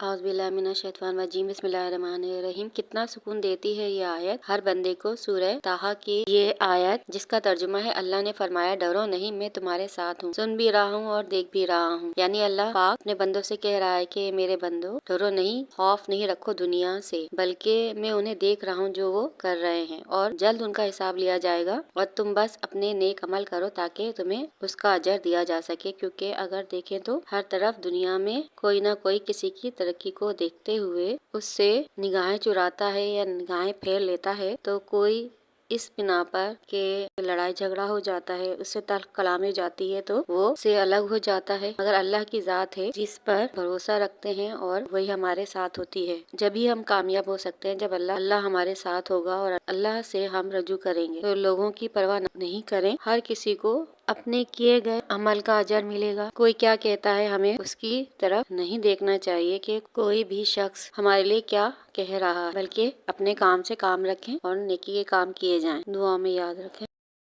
औज़ुबिल्लाहिमिनश्शैतानिर्रजीम बिस्मिल्लाहिर्रहमानिर्रहीम। कितना सुकून देती है ये आयत हर बंदे को। सूरह ताहा की ये आयत जिसका तर्जुमा है, अल्लाह ने फरमाया, डरो नहीं, मैं तुम्हारे साथ हूँ, सुन भी रहा हूँ और देख भी रहा हूँ। यानी अल्लाह पाक अपने बंदों से कह रहा है कि मेरे बंदो, डरो नहीं, खौफ नहीं रखो दुनिया से, बल्कि मैं उन्हें देख रहा हूँ जो वो कर रहे हैं और जल्द उनका हिसाब लिया जाएगा। और तुम बस अपने नेक अमल करो ताकि तुम्हें उसका अजर दिया जा सके। क्योंकि अगर देखें तो हर तरफ दुनिया में कोई ना कोई किसी की तरक्की को देखते हुए उससे निगाहें चुराता है या निगाहें फेर लेता है, तो कोई इस बिना पर के लड़ाई झगड़ा हो जाता है, उससे तल्ख कलामी हो जाती है, तो वो से अलग हो जाता है। मगर अल्लाह की ज़ात है जिस पर भरोसा रखते हैं और वही हमारे साथ होती है। जब ही हम कामयाब हो सकते हैं, जब अल्लाह हमारे साथ होगा और अल्लाह से हम रजू करेंगे। तो लोगों की परवाह नहीं करें, हर किसी को अपने किए गए अमल का अजर मिलेगा। कोई क्या कहता है, हमें उसकी तरफ नहीं देखना चाहिए कि कोई भी शख्स हमारे लिए क्या कह रहा है, बल्कि अपने काम से काम रखें और नेकी के काम किए जाएं। दुआ में याद रखें।